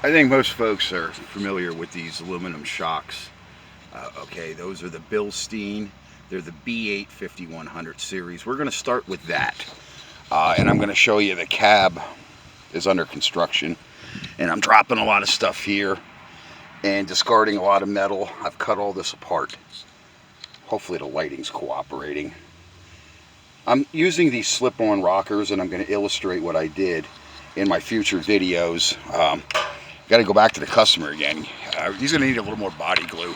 I think most folks are familiar with these aluminum shocks. Okay, those are the Bilstein. They're the B8 5100 series. We're going to start with that. And I'm going to show you the cab is under construction. And I'm dropping a lot of stuff here and discarding a lot of metal. I've cut all this apart. Hopefully the lighting's cooperating. I'm using these slip-on rockers, and I'm going to illustrate what I did in my future videos. Got to go back to the customer again. He's going to need a little more body glue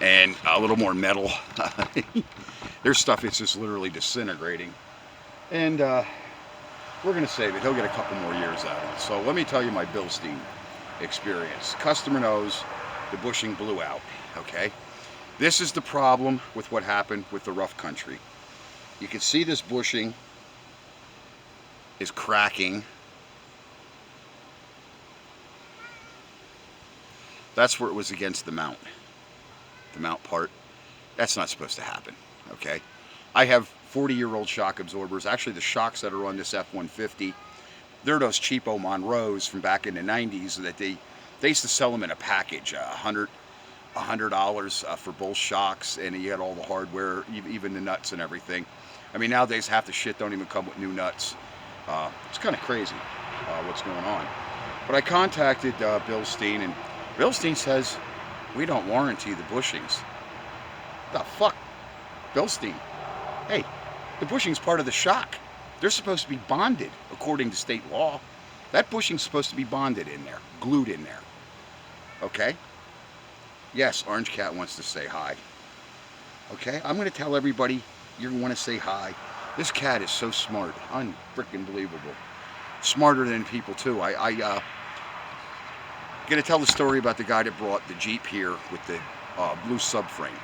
and a little more metal. There's stuff that's just literally disintegrating. And we're going to save it. He'll get a couple more years out of it. So let me tell you my Bilstein experience. Customer knows the bushing blew out. Okay. This is the problem with what happened with the rough country. You can see this bushing is cracking. That's where it was against the mount part. That's not supposed to happen, okay? I have 40-year-old shock absorbers. Actually, the shocks that are on this F-150, they're those cheapo Monroes from back in the 90s that they used to sell them in a package, $100 for both shocks, and you had all the hardware, even the nuts and everything. I mean, nowadays half the shit don't even come with new nuts. It's kind of crazy what's going on. But I contacted Bilstein, and Bilstein says, we don't warranty the bushings. The fuck? Bilstein. Hey, the bushing's part of the shock. They're supposed to be bonded according to state law. That bushing's supposed to be bonded in there, glued in there. Okay? Yes, Orange Cat wants to say hi. Okay? I'm going to tell everybody you're going to want to say hi. This cat is so smart. Unfreaking believable. Smarter than people, too. Going to tell the story about the guy that brought the Jeep here with the blue subframe.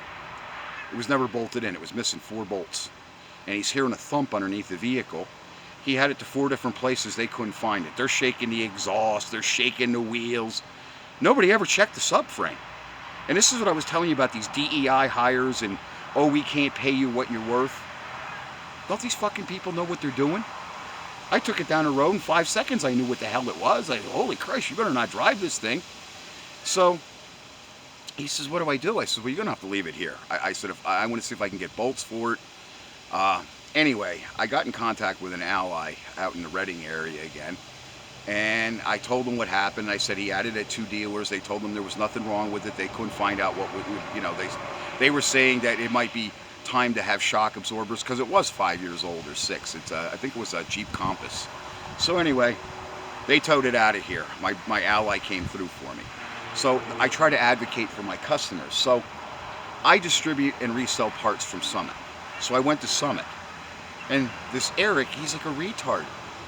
It was never bolted in. It was missing 4 bolts. And he's hearing a thump underneath the vehicle. He had it to 4 different places. They couldn't find it. They're shaking the exhaust. They're shaking the wheels. Nobody ever checked the subframe. And this is what I was telling you about these DEI hires and, oh, we can't pay you what you're worth. Don't these fucking people know what they're doing? I took it down the road in 5 seconds. I knew what the hell it was. I said, holy Christ, you better not drive this thing. So he says, what do I do? I said, well, you're going to have to leave it here. I said, I want to see if I can get bolts for it. Anyway, I got in contact with an ally out in the Reading area again. And I told him what happened. I said he had it at 2 dealers. They told him there was nothing wrong with it. They couldn't find out what would, you know, they were saying that it might be time to have shock absorbers because it was 5 years old or 6. It's I think it was a Jeep Compass. So anyway, they towed it out of here. My ally came through for me. So I try to advocate for my customers. So I distribute and resell parts from Summit. So I went to Summit. And this Eric, he's like a retard.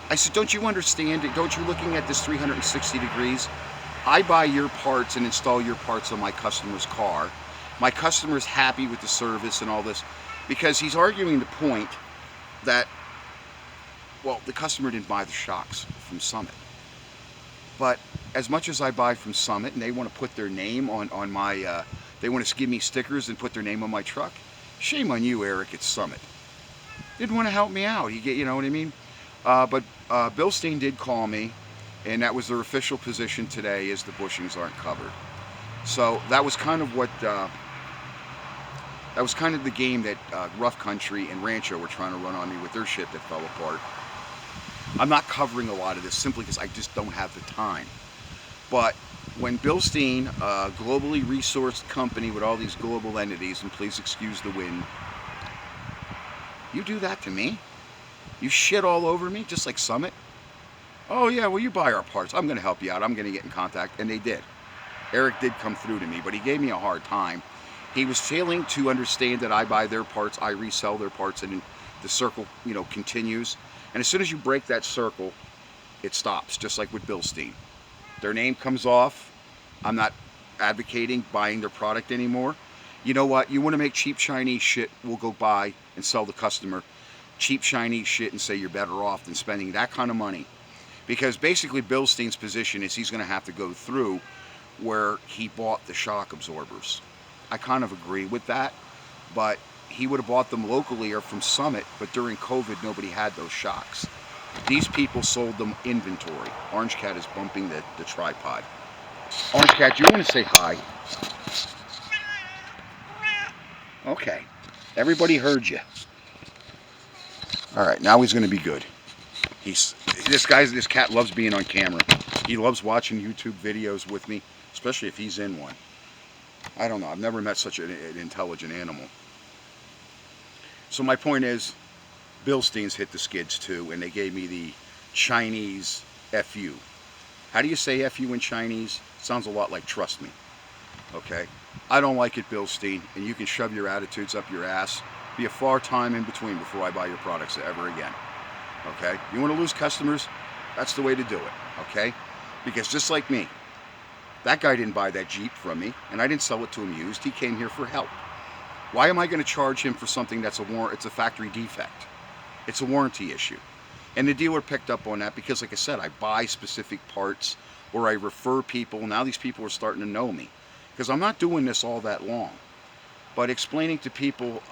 I said, don't you understand it? Don't you looking at this 360 degrees? I buy your parts and install your parts on my customer's car. My customer's happy with the service and all this because he's arguing the point that, well, the customer didn't buy the shocks from Summit. But as much as I buy from Summit and they want to put their name on my, they want to give me stickers and put their name on my truck, shame on you, Eric, it's Summit. Didn't want to help me out. You know what I mean? But Bilstein did call me, and that was their official position today is the bushings aren't covered. So that was kind of what, that was kind of the game that Rough Country and Rancho were trying to run on me with their shit that fell apart. I'm not covering a lot of this simply because I just don't have the time. But when Bilstein, a globally resourced company with all these global entities, and please excuse the wind, you do that to me? You shit all over me, just like Summit? Oh yeah, well you buy our parts. I'm going to help you out. I'm going to get in contact. And they did. Eric did come through to me, but he gave me a hard time. He was failing to understand that I buy their parts, I resell their parts, and the circle, you know, continues. And as soon as you break that circle, it stops, just like with Bilstein. Their name comes off. I'm not advocating buying their product anymore. You know what? You want to make cheap Chinese shit, we'll go buy and sell the customer cheap Chinese shit and say you're better off than spending that kind of money. Because basically Bilstein's position is he's going to have to go through where he bought the shock absorbers. I kind of agree with that, but he would have bought them locally or from Summit, but during COVID nobody had those shocks. These people sold them inventory. Orange Cat is bumping the tripod. Orange Cat, you want to say hi? Okay. Everybody heard you. All right, now he's going to be good. This cat loves being on camera. He loves watching YouTube videos with me, especially if he's in one. I don't know. I've never met such an intelligent animal. So my point is, Bilsteins hit the skids too, and they gave me the Chinese FU. How do you say FU in Chinese? Sounds a lot like trust me. Okay? I don't like it, Bilstein, and you can shove your attitudes up your ass. Be a far time in between before I buy your products ever again. Okay? You want to lose customers? That's the way to do it. Okay? Because just like me, that guy didn't buy that Jeep from me, and I didn't sell it to him used. He came here for help. Why am I going to charge him for something that's it's a factory defect? It's a warranty issue. And the dealer picked up on that because, like I said, I buy specific parts or I refer people. Now these people are starting to know me because I'm not doing this all that long. But explaining to people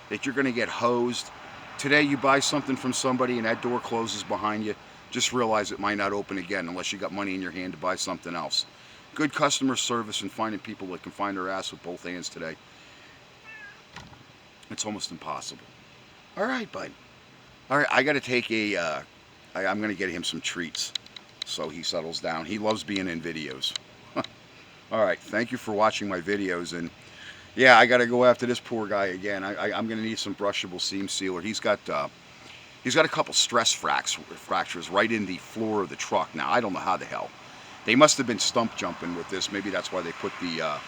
that you're going to get hosed. Today you buy something from somebody and that door closes behind you. Just realize it might not open again unless you got money in your hand to buy something else. Good customer service and finding people that can find their ass with both hands today. It's almost impossible. All right, bud. All right, I got to take I'm going to get him some treats so he settles down. He loves being in videos. All right, thank you for watching my videos. And yeah, I got to go after this poor guy again. I'm going to need some brushable seam sealer. He's got a couple stress fractures right in the floor of the truck. Now, I don't know how the hell. They must have been stump jumping with this. Maybe that's why they put the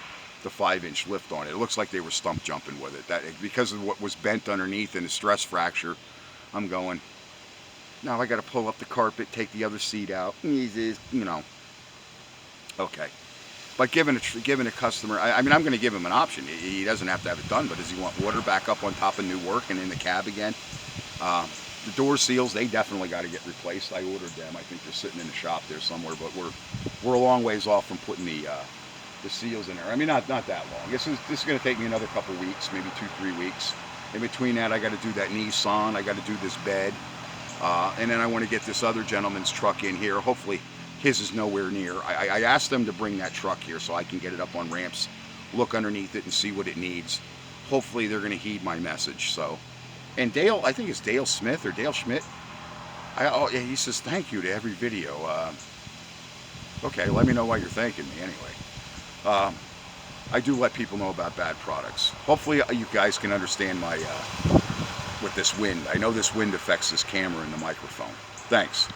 5-inch lift on it. It looks like they were stump jumping with it. That because of what was bent underneath and the stress fracture. I'm going, now I got to pull up the carpet, take the other seat out. You know. Okay. But giving a customer, I mean, I'm going to give him an option. He doesn't have to have it done, but does he want water back up on top of new work and in the cab again? The door seals, they definitely got to get replaced. I ordered them. I think they're sitting in the shop there somewhere, but we're a long ways off from putting the seals in there. I mean, not that long. This is going to take me another couple weeks, maybe 2-3 weeks. In between that, I got to do that Nissan. I got to do this bed, and then I want to get this other gentleman's truck in here. Hopefully, his is nowhere near. I asked them to bring that truck here so I can get it up on ramps, look underneath it, and see what it needs. Hopefully, they're going to heed my message. So. And Dale, I think it's Dale Smith or Dale Schmidt. Oh, yeah, he says thank you to every video. Okay, let me know why you're thanking me anyway. I do let people know about bad products. Hopefully you guys can understand with this wind. I know this wind affects this camera and the microphone. Thanks.